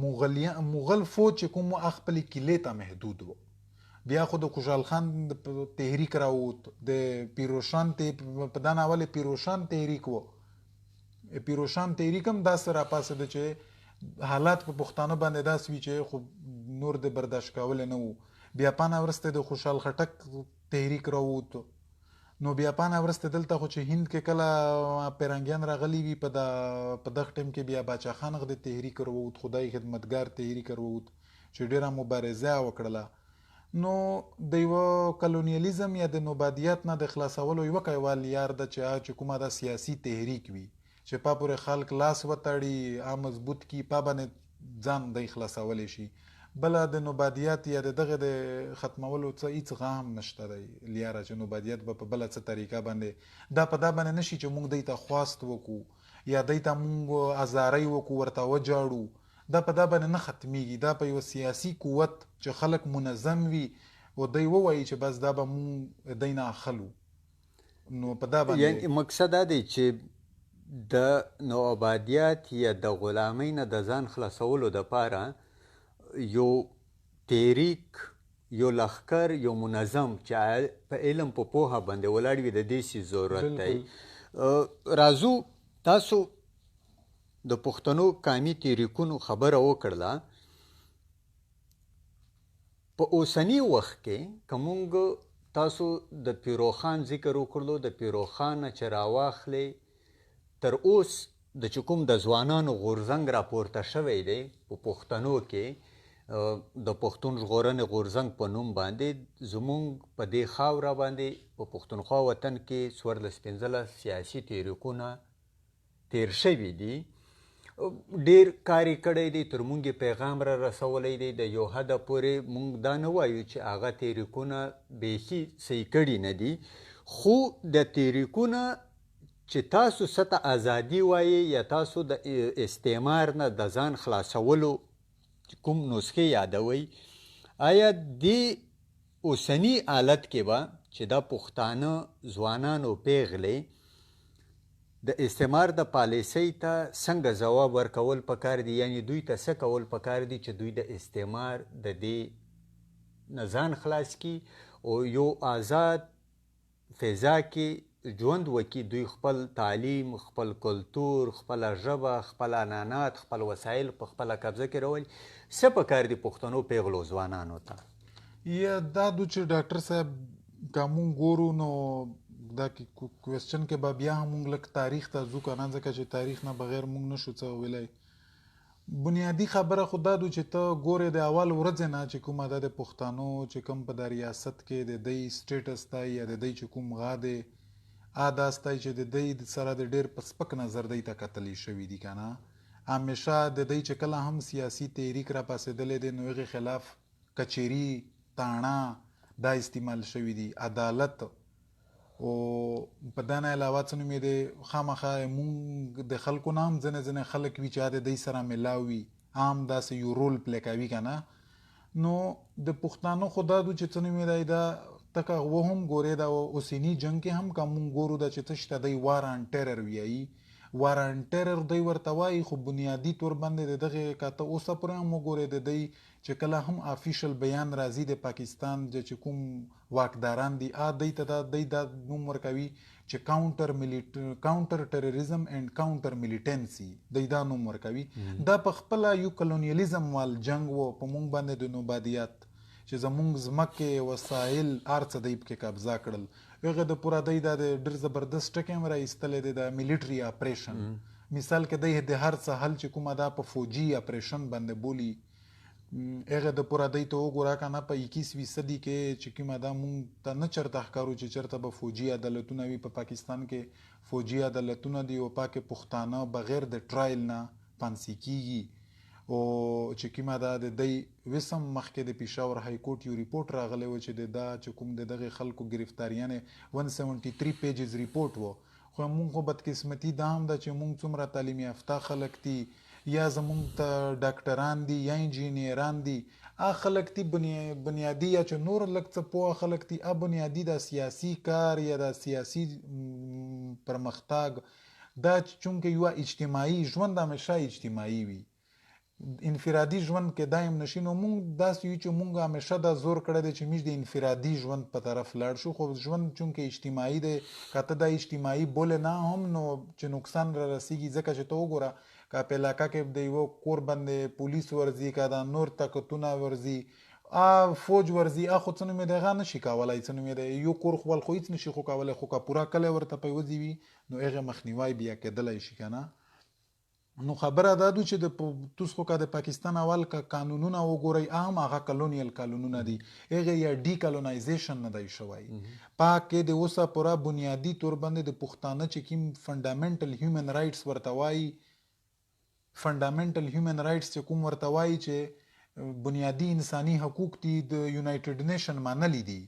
مغل فوج چې کوم خپل کلې ته محدود و. بیا خو د خوشحال خان تحریک راووت، د پیروشان په دا ناول پیروشان تحریک و. پیروشان تحریک هم داسې راپاسېده چې حالات په پښتانه باندې داسې وي چې خو نور د برداشت کولی نه وو. بیا پانه ورسته د خوشحال خټک تحریک راووت. نو بیا پانه ورسته دلته خو چې هند کې کله پیرانګیان راغلي وي په دغه ټیم کې بیا باچا خان د تحریک راووت، خدای خدمتګار تحریک راووت چې ډېره مبارزه وکړله. نو د یوه کلونیالیزم یا د نوبادیات نه د خلاصولو یوه کیوال لار ده چې کومه دا سیاسي تحریک وي چې پا پورې خلک لاس وتړي، مضبوط کی، پا باندې ځان دی خلاصولی شي. بله د نوبادیات یا دغه د ختمولو څه هیڅ غام نشته دی لیاره، چې نوبادیات به په بله څه طریقه باندې دا په دا باندې نشي چې موږ دی ته خواست وکړو یا دی ته موږ ازارۍ وکړو ورته وجاړو. دا په دا باندې نه ختمیږي. دا په یو سیاسي قوت چې خلک منظم وي او دی ووایي چې بس دا به موږ دی نه اخلو، نو په دا باندې یعنی مقصد دا دی چې د نوآبادیات یا د غلامۍ نه د ځان خلاصولو دپاره یو تحریک، یو لښکر، یو منظم چې په علم په پوهه باندې ولاړ وي، د دې سي ضرورت دی. راځو تاسو د پښتنو قامي تحریکونو خبره وکړله. په اوسني وخت کې که موږ تاسو د پیروخان ذکر وکړلو، د پیروخان نه چې راواخلې تر اوس د چې کوم د ځوانانو غورځنګ راپورته شوی دی په پښتنو کې، د پښتون ژغورنې غورځنګ په نوم باندې زموږ په دې خاوره باندې په پښتونخوا وطن کې 14-15 سیاسي تحریکونه تیر شوي دي. ډېر کار یې کړی دی، تر موږ یې پیغام را رسولی دی. د یو حده پورې موږ دا نه وایو چې هغه تحریکونه بیخي صحیح کړي نه دي، خو د تحریکونه چې تاسو څه ته ازادي وایي یا تاسو د استعمار نه د ځان خلاصولو کوم نسخې یادوئ، آیا دې اوسني حالت کې به چې دا پښتانه ځوانانو پیغلې د استعمار د پالیسۍ ته څنګه ځواب ورکول پکار دي؟ یعنی دوی ته څه کول پکار دي چې دوی د استعمار د دې نه ځان خلاص کړي او یو آزاد فضا کې ژوند وکړي، دوی خپل تعلیم، خپل کلتور، خپله ژبه، خپل عنعنات، خپل وسایل په خپله قبضه کې راولي؟ څه پکار دي پښتنو پیغلو ځوانانو ته؟ یا دا دو چې ډاکټر صاحب که مونږ ګورو نو دا کوېسچن کې به بیا هم مونږ لږ تاریخ ته ځو، که نه ځکه چې تاریخ نه بغیر مونږ نشو څه ویلی. بنیادی خبره خو دا دو چې ته ګورې د اول ورځې نه چې کومه ده د پښتنو چې کوم په دا ریاست کې د دی سټیټس دی یا د دی چې کوم غا دی دا ستی چې د دی سره د ډېر په سپک نظر دی ته کتلی شوي دي که نه. همیشه د دی چې کله هم سیاسي تحریک را پاسېدلی دی نو هغې خلاف کچېري، تاڼه دا استعمال شوي دي، عدالت. او په دا نه علاوه څه نوم یې دی خامخا مونږ د خلکو نه هم ځینې خلک وي چې د دی سره میلاو وي، عام داسې یو رول پلی کوي که نه. نو د پښتانو خو دا دو چې څه نوم یې دی دا تکه و هم ګورې دا اوسني جنګ کې هم که مونږ ګورو دا چې تش ته دی وار ان ټیرر ویایي، وار ان ټیرر دی ورته وایي، خو بنیادي طور باندې د دغې که ته اوسه پورې هم وګورې د دی چې کله هم افیشل بیان راځي د پاکستان چې کوم واکداران دي دی ته دی دا نوم ورکوي چې کاونټر ټیرریزم اینڈ کاونټر میلیټنسي دا نوم ورکوي. دا په خپله یو کلونیالیزم وال جنگ و په مونږ باندې د نوبادیات چې زمونږ ځمکې وسایل هر څه دی پکې قبضه کړل. هغه د پوره دی دا د ډېر زبردست ټکی هم راایستلی دی د میلیټري اپریشن. مثال کې دی د هر څه حل چې کومه دا په فوجي اپریشن باندې بولی هغه د پوره دی ته وګوره که نه په 21 صدي کې چې کومه دا مونږ ته نه چېرته ښکارو چې چېرته به فوجي عدالتونه وي. په پاکستان کې فوجي عدالتونه دي او پاکې پښتانه بغیر د ټرایل نه پانسي کېږي. او چې کومه دا د دی وسم مخکې د پېښور های کورټ یو ریپورټ راغلی و چې دا چې کوم د دغې خلکو ګرفتاریانې 173 پیجز ریپورټ و. خو مونږ خو بدقسمتي دا هم ده چې مونږ څومره تعلیم یافته خلک دي یا زمونږ ته ډاکټران دي یا انجینیران دي خلک دي بنیادي یا چې نور لږ څه پوهه خلک دي بنیادي د سیاسي کار یا د سیاسي پرمختګ دا چونکې یوه اجتماعي ژوند همیشه اجتماعي وي انفرادي ژوند کې دایم نشي. نو مونږ داسې یو چې مونږ همیشه دا زور کړی دی چې موږ د انفرادي ژوند په طرف لاړ شو. خو ژوند چونکې اجتماعي دی که ته دا اجتماعي بولې نه هم نو چې نقصان را رسیږي ځکه چې ته وګوره که په علاقه کې د یوه کور باندې پولیس ورځي که دا نور طاقتونه ورځي فوج ورځي خو څه نوم یې دی هغه نشي کولی څه نوم یې دی یو کور خپل خو هېڅ نشي خو کولی خو که پوره کلی ورته پیوځي وي نو هغې مخنیوی بیا کېدلی شي که نه. نو خبره دا ده چې د توس خو که د پاکستان اول که قانونونه وګورئ هم هغه کلونیل قانونونه دي هغې یا ډي کلونایزیشن نه دی شوی. پاک کې د اوسه پوره بنیادي طور باندې د پښتانه چې کوم فنډامنټل هیومن رایټس ورته وایي فنډامنټل هیومن رایټس چې کوم ورته وایي چې بنیادي انساني حقوق دي د یونایټډ نیشن منلي دي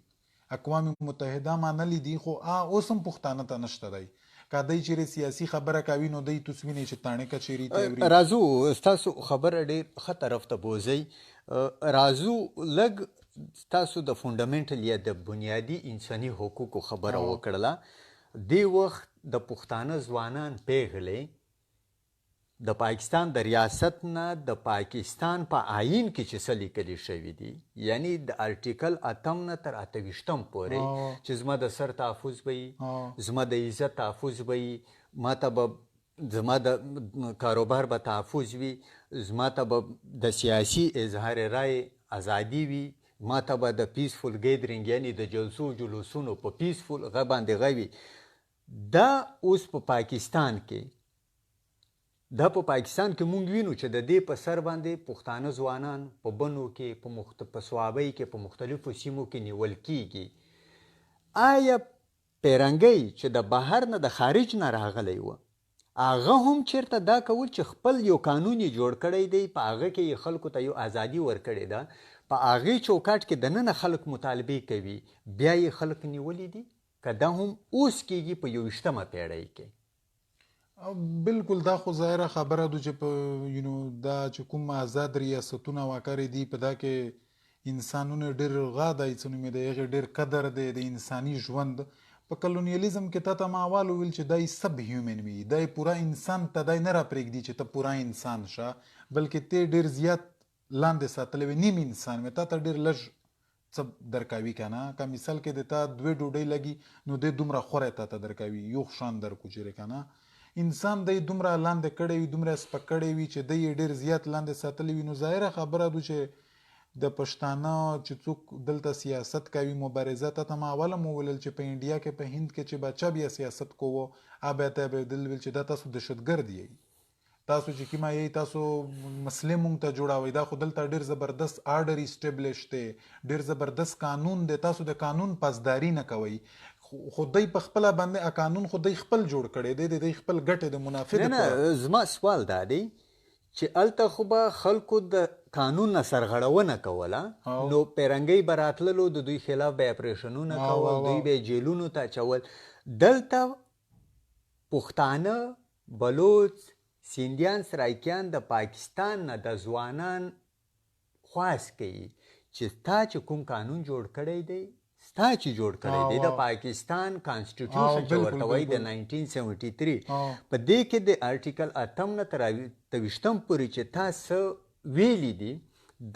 اقوام متحده منلي دي خو اوس هم پښتانه ته نشته دی. که دی چیرې سیاسي خبره کوي نو دی توس وینئ چې تاڼې کچېري ته وړي. راځو ستاسو خبره ډېر ښه طرف ته بوځئ. راځو لږ ستاسو د فونډامنټل یا د بنیادي انساني حقوقو خبره وکړله. دې وخت د پښتانه ځوانان پیغلې د پاکستان د ریاست نه د پاکستان په آیین کې چې څه لیکلي شوي دي یعنی د ارټیکل 8 نه تر 28 پورې چې زما د سر تحفظ به وي زما د عزت تحفظ به وي ما ته به زما د کاروبار به تحفظ وي زما ته به د سیاسي اظهار رای ازادي وي ما ته به د پیسفول ګیدرینګ یعنی د جلسو جلوسونو په پیسفول غ باندې غوي. دا اوس په پاکستان کې مونږ وینو چې د دې په سر باندې پښتانه ځوانان په بنو کې په سوابۍ کې په مختلفو سیمو کې نیول کیږي. آیا پیرنګی چې د بهر نه د خارج نه راغلی و هغه هم چیرته دا کول چې خپل یو قانون یې جوړ کړی دی په هغه کې یې خلکو ته یو ازادي ورکړې ده په هغې چوکاټ کې دننه خلک مطالبې کوي بیا یې خلک نیولي دي که دا هم اوس کیږي په 21مه پیړۍ کې. بالکل دا خو ظاهره خبره ده چې په دا چې کوم آزاد ریاستونه واکرې دي په دا کې انسانونه ډېر غا دی څه نوم یې دی هغې ډېر قدر دی د انساني ژوند. په کلونیالیزم کې تا ته ما اول وویل چې دی سب هیومن وي دی پوره انسان ته دی نه راپرېږدي چې ته پوره انسان شه بلکې ته ډېر زیات لاندې ساتلی وي نیم انسان وي تا ته ډېر لږ څه درکوي که نه که مثال کې د تا 2 ډوډۍ لګي نو دی دومره خوری تا ته درکوي یو شان درکو چېرې که نه انسان دی دومره لاندې کړی وي دومره سپک کړی وي چې دی یې ډېر زیات لاندې ساتلی وي. نو ظاهره خبره ده چې د پښتانه چې څوک دلته سیاست کوي مبارزه ته ما اول هم وویل چې په انډیا کې په هند کې چې بچه بیا سیاست کوو بیا ته به دل ویل چې دا تاسو دهشتګرد یئ تاسو چې کومه یئ تاسو مسلې مونږ ته جوړوئ دا خو دلته ډېر زبردست آرډر اسټبلیش دی ډېر زبردست قانون دی تاسو د قانون پاسداري نه کوئ. خو دی په خپله باندې قانون خو دی خپل جوړ کړی دی دی خپل ګټې د منافع نه زما سوال دا دی چې هلته خو به خلکو د قانون نه سرغړونه کوله نو پیرنګۍ به راتللو د دوی خلاف به اپریشنونه کول دوی به جیلونو ته اچول. دلته پښتانه بلوچ سیندیان سرایکیان د پاکستان نه د ځوانان خواست کوي چې تا چې کوم قانون جوړ کړی دی ستا چې جوړ کړی دی د پاکستان کانسټیټیوشن چې ورته وایي د 1973 په دې کې د ارټیکل 8 نه تر 28 پورې چې تا څه ویلي دي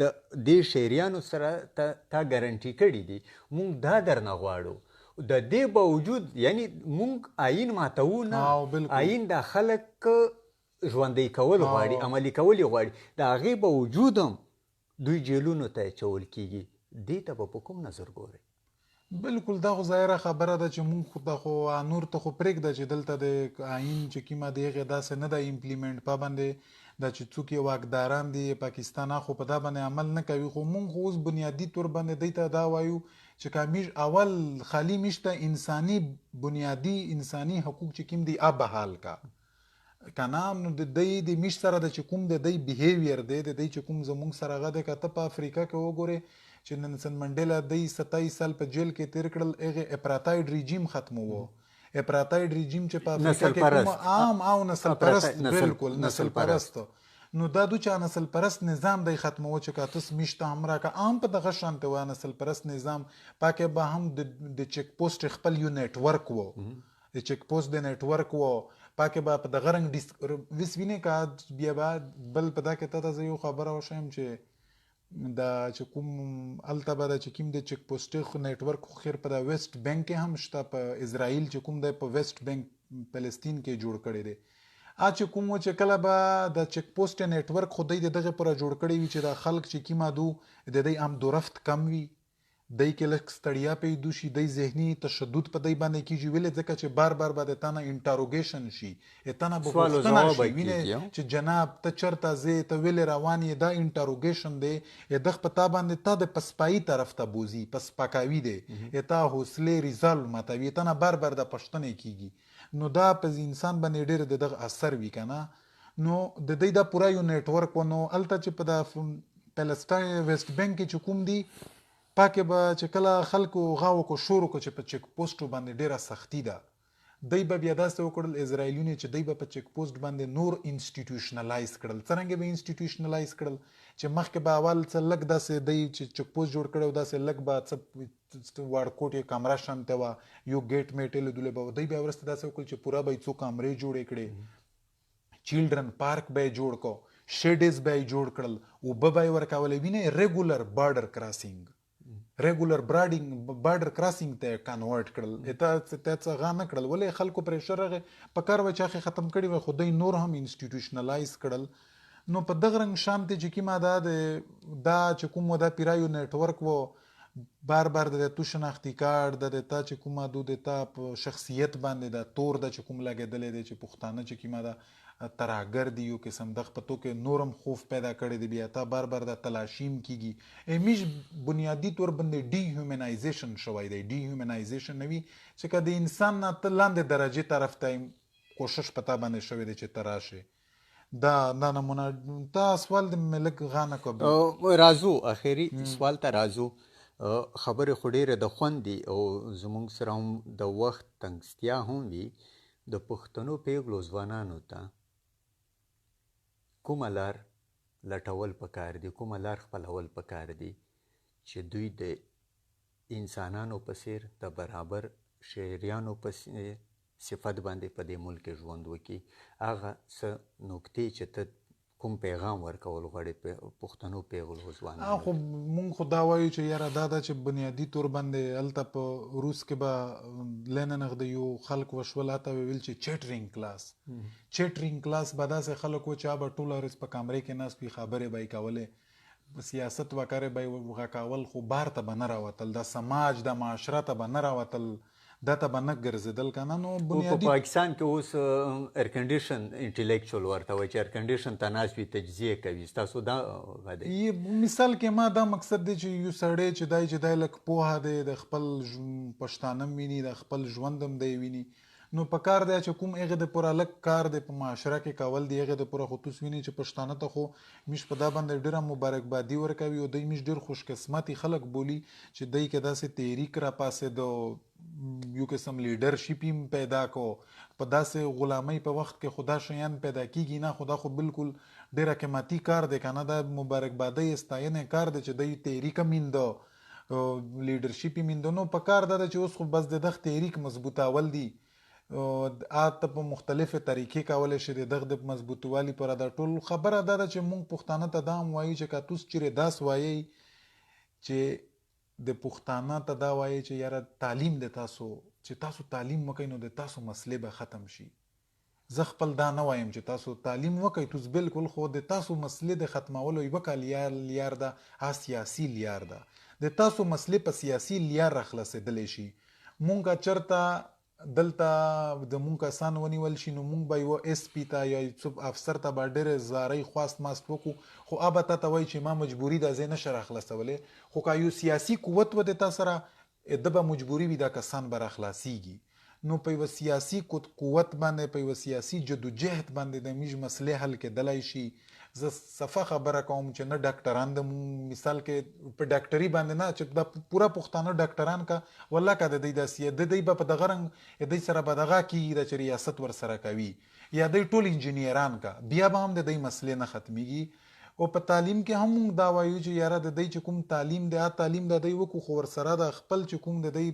د دې شهریانو سره تا ګارنټي کړي دي مونږ دا درنه غواړو د دې باوجود یعنی مونږ آیین ماتوو نه، بالکل. آیین د خلک ژوندی کول غواړي، عملي کول یې غواړي، د هغې باوجود هم دوی جیلونو ته اچول کیږي. دې ته به په کوم نظر ګورئ؟ بالکل دا خو ظاهره خبره ده چې مونږ خو دا خو نور ته خو پرېږده چې دلته د آیین چې کومه د هغې داسې نه ده امپلیمنټ پابندې دا چې څوک یې واکداران دي پاکستان خو په دا باندې عمل نه کوي. خو مونږ خو اوس بنیادي طور باندې دی ته دا وایو چې کامیش اول خالی میشته انساني بنیادي انساني حقوق چې کوم دي بحال کا کنه. نو د دې د میش سره د چې کوم د دې بیهیویر دی د دې چې کوم زمونږ سره هغه د کته په افریقا کې وګورئ چې نلسن منډیلا د 27 سال په جیل کې تیر کړل، هغه اپارتایډ رژیم ختمو. اپارتایډ رژیم چې په افریقا کې کوم عام او نسل پرست، بالکل نسل پرست، نو دا دو چا نسل پرست نظام دی ختمو چې کاتس میشته همرا کا عام په دغه شانته و نسل پرست نظام پاکه به هم د چک پوسټ خپل یو نیټ ورک وو، د چک پوسټ د نیټ ورک وو پاکه به په دغه رنګ وسوینه کا بیا بعد بل پدا کې ته یو خبره وشم چې دا چې کوم التبه دا چې کوم د چک پوسټ خو نیټورک خو خیر په د ویسټ بانک هم شته، په اسرائیل چې کوم د په ویسټ بانک فلسطین کې جوړ کړي دي. چې کوم چې کله به د چک پوسټ نیټورک خو دغه پر جوړ کړي وي چې د خلک چې کیما دو د دې ام دورفت کم وي، دای کې لک ستړیا پیدا شي، د ذهني تشدد په دای باندې کیږي ویل ځکه چې بار بار باندې تانه انټروګیشن شي، اتنه به پوښتنه شي ویني چې جناب ته چرته زه ته ویل رواني دا انټروګیشن دی د پتا باندې ته د پسپای طرف ته بوزي پسپاکاوي دی اته حوصله ریزال ماتوي تنه بار بار د پښتنه کیږي. نو دا په انسان باندې ډېر دغه اثر وی کنه. نو د دې دا پورا یو نیټورک ونو الته چې په د فلسطین ویسټ بانک کې کوم دی پاکه به چې کله خلکو غاو کو شروع کو چې په چک پوسټ باندې ډیره سختی ده، دای به بیا داسې وکړل اسرائیلیونه چې دای به په چک پوسټ باندې نور انسټیټیوشنلایز کړل. څنګه به انسټیټیوشنلایز کړل چې مخکې به اول څه لګ داسې دای چې چک پوسټ جوړ کړو داسې لګ به څه وړ کوټه کمره شانته وا یو گیټ میټل دله به دای به ورسته داسې وکړل چې پورا به څو کمرې جوړې کړي، چیلډرن پارک به جوړ کو، شیډز به جوړ کړل او به ورکولې ویني ریګولر بارډر کراسینګ ریګولر بارډر کراسینګ ته کنورټ کړل. اته ته غانه کړل ولې خلکو پریشر غه په کار و چاخه ختم کړي و خدای نور هم انسټیټیوشنلایز کړل. نو په دغه رنګ شانته چې کیما دا چې کوم دا پیرایو نیټورک وو بار بار د تو شناختی کارت د تا چې کومه دو د تا په شخصیت باندې د تور د چې کوم لګیدلې د چې پښتانه چې کیما دا تراګر دی یو قسم د خپتو کې نورم خوف پیدا کړی دی بیا تا بار بار د تلاشیم کیږي امیش بنیادی طور باندې ډی هیومنایزیشن شوی دی. ډی هیومنایزیشن نوی چې کله د انسان نه تلاندې درجه طرف ته کوشش پتا باندې شوی دی چې تراشه دا نمونه. تا سوال د ملک غانه کو رازو اخیری سوال ته رازو خبره خډیره د خوندي او زمونږ سره هم د وخت تنګستیا هم وي د پښتنو پیغلو ځوانانو ته کومه لار لټول پکار دي، کومه لار خپلول پکار دي چې دوی د انسانانو په څیر د برابر شهریانو په صفت باندې په دې ملک ژوند وکړي. هغه څه نکتې چې ته کوم پیغام ورکول غواړي پښتنو پیغلو ځوانانو؟ خو مونږ خو دا وایو چې یاره دا ده چې بنیادي طور باندې هلته په روس کې به لیننغ د یو خلک وشول هته ویل چې چیټرینګ کلاس به داسې خلک و چې به ټوله ورځ په کمرې کې ناست وي خبرې به یې کولې سیاست وکړې به یې وغکول خو بار ته به نه راوتل، د سماج د معاشره ته به نه راوتل، دا ته به نه ګرځېدل کنه. نو بنیادي په پاکستان کې اوس ایر کنډیشن انټلیکچوال ورته وایي چې ایر کنډیشن ته ناست وي تجزیه کوي. ستاسو دا مثال کې ما دا مقصد دی چې یو سړی چې دی لکه پوهه دی د خپل پښتانه ویني د خپل ژوندم دی ویني نو په کار دی چې کوم هغه د پوره لک کار دی په معاشره کې کول دی هغه د پوره خصوص ویني چې پښتانه ته خو مش په دا باندې ډیره مبارکبادي ورکوي او دوی مش ډیر خوش قسمتي خلک بولی چې دوی کې داسې تحریک را پاسې دو یو قسم لیډرشپ پیدا کو په داسې غلامۍ په وخت کې خدا شیان پیدا کیږي نه خدا خو بالکل ډیره قیمتي کار دی کنه دا مبارکبادي استاینه کار دی چې دوی تحریک میندو لیډرشپ میندو نو په کار دا چې اوس خو بس د تحریک مضبوطاول دی آت په مختلفه طریقې کولای شي دغه د مضبوطوالي پر دا ټول خبره ده چې مونږ پښتانه ته دام وایي چې کاتوس چیرې داس وایي چې د پښتانه ته دا وایي چې یاره تعلیم د تاسو چې تاسو تعلیم وکئ نو د تاسو مسلې به ختم شي. زه خپل دا نه وایم چې تاسو تعلیم وکئ توس بالکل، خو د تاسو مسلې د ختمولو یوه کا لیار ده سیاسي لیار ده. د تاسو مسلې په سیاسي لیار راخلاصېدلی شي. مونږ چرته دلته د مونږ کسان ونیول شي نو مونږ به یوه اس پي ته یا څوک افسر ته به ډېرې زارۍ خواست ماست وکړو، خو هغه به تا ته وایي چې ما مجبوري ده زه نشه راخلاصولی. خو که یو سیاسي قوت و د تا سره ده به مجبوري وي دا کسان به راخلاصیږي. نو په یوه سیاسي قوت باندې په یوه سیاسي جدوجهد باندې د میږ مسلې حل کېدلی شي. زه صفه خبره کوم چې نه ډاکټران د مثال کې په ډاکټري باندې نه چې دا پوره پښتانه ډاکټران کا والله که د دوی داسې د دوی به په دغه رنګ دوی سره به دغه کېږي دا چې ریاست ورسره کوي یا دوی ټول انجینیران کا بیا به هم د دوی مسلې نه ختمیږي. او په تعلیم کې هم موږ دا وایو چې یاره د دوی چې کوم تعلیم دی تعلیم د دوی وکړو، خو ورسره د خپل چې کوم د دوی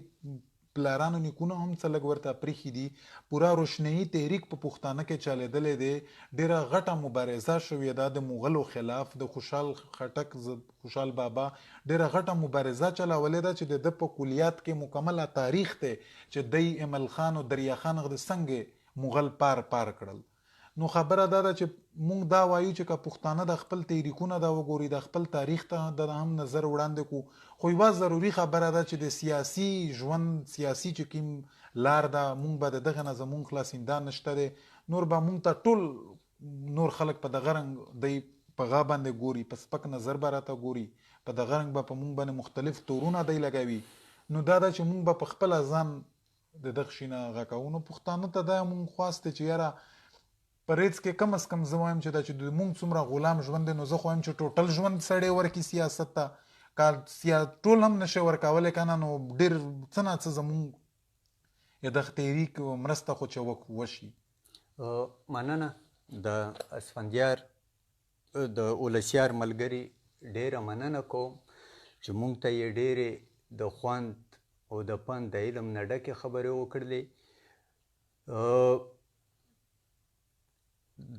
پلارانو نیکونه هم څه لږ ورته پریښي دي. پوره روشنیي تحریک په پښتانه کې چلیدلی دی، ډېره غټه مبارزه شوې ده د مغلو خلاف. د خوشحال خټک خوشحال بابا ډېره غټه مبارزه چلولې ده چې د ده په کلیات کې مکمله تاریخ دی چې دی امل خان او دریا خان د څنګه مغل پار کړل. نو خبره دا ده چې مونږ دا وایو چې که پښتانه د خپل تحریکونه دا وګوري د خپل تاریخ ته د هم نظر وړاندې کو، خو یوه ضروري خبره ده چې د سیاسي ژوند سیاسي چې کوم لار ده مونږ به د دغه نه زمونږ خلاصیندا نشته دی. نور به مونږ ته ټول نور خلک په دغه رنګ دی په غا باندې ګوري، په سپک نظر به راته ګوري، په دغه رنګ به په مونږ باندې مختلف تورونه دی لګوي. نو دا ده چې مونږ به په خپله ځان د دغه شي نه غږ کوو. نو پښتانه ته دا مونږ خواست دی چې یاره په ریځ کې کم از کم زه وایم چې دا چې د مونږ څومره غلام ژوند دی نو زه خو وایم چې ټوټل ژوند سړی ورکړي سیاست ته. ټول هم نشي ورکولی که نه نو ډېر څه نه څه زمونږ یا دغه تحریک مرسته خو چې وشي. مننه. د اسفندیار د ولسیار ملګري ډېره مننه کوم چې مونږ ته یې ډېرې د خوند او د پند د علم نه ډکې خبرې وکړلې.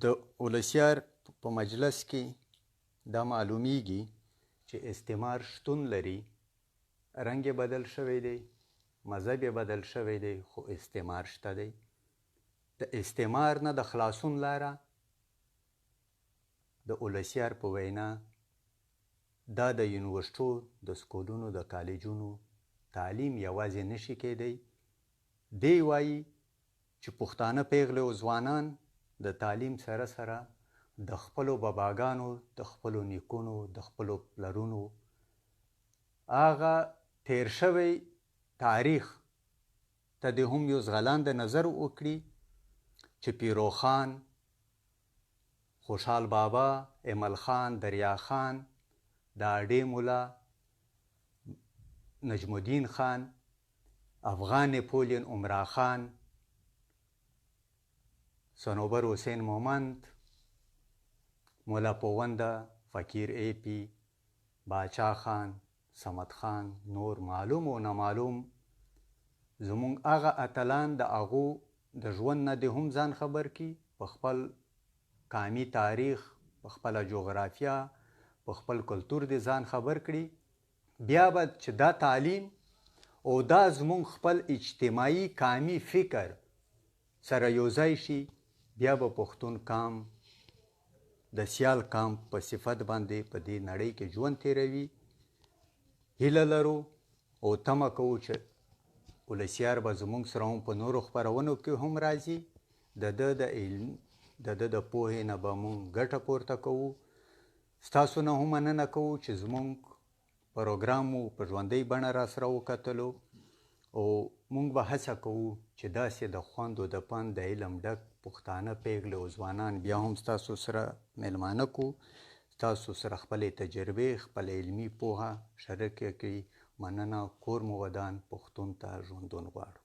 د ولسیار په مجلس کې دا معلومیږي چې استعمار شتون لري، رنګ یې بدل شوی دی، مذهب یې بدل شوی دی، خو استعمار شته دی. د استعمار نه د خلاصون لاره د ولسیار په وینا دا د یونیورسټو د سکولونو د کالجونو تعلیم یوازې نشي کېدی. دی وایي چې پښتانه پیغلې او ځوانان د تعلیم سره سره د خپلو باباګانو د خپلو نیکونو د خپلو پلرونو هغه تیر شوی تاریخ ته د هم یو ځغلانده نظر وکړي چې پیروخان، خوشحال بابا، امل خان، دریا خان، د اډې ملا، نجم الدین خان، افغان نپولین عمرا خان، صنوبر حسین مومند، مولا پوونده، فقیر ای پی، باچا خان، صمد خان، نور معلوم او نامعلوم زمونږ هغه اتلان د هغو د ژوند نه د هم ځان خبر کړي، په خپل قامي تاریخ، په خپله جغرافیه، په خپل کلتور د ځان خبر کړي. بیا به چې دا تعلیم او دا زمونږ خپل اجتماعي قامي فکر سره یوځای شي، بیا به پښتون قام د سیال قام په صفت باندې په دې نړۍ کې ژوند تیروي. هیله لرو او تمه کوو چې ولسیار به زموږ سره هم په نورو خپرونو کې هم راځي. د ده د علم د ده د پوهې نه به مونږ ګټه پورته کوو. ستاسو نه هم مننه کوو چې زموږ پروګرام مو په ژوندۍ بڼه را سره وکتلو او مونږ به هڅه کوو چې داسې د خوند او د پند د علم ډک پښتانه پیغلې او ځوانان بیا هم ستاسو سره میلمانه کو، ستاسو سره خپلې تجربې، خپل علمي پوهه شریکه کړي. مننه. کور مو ودان، پښتون ته ژوندون غواړو.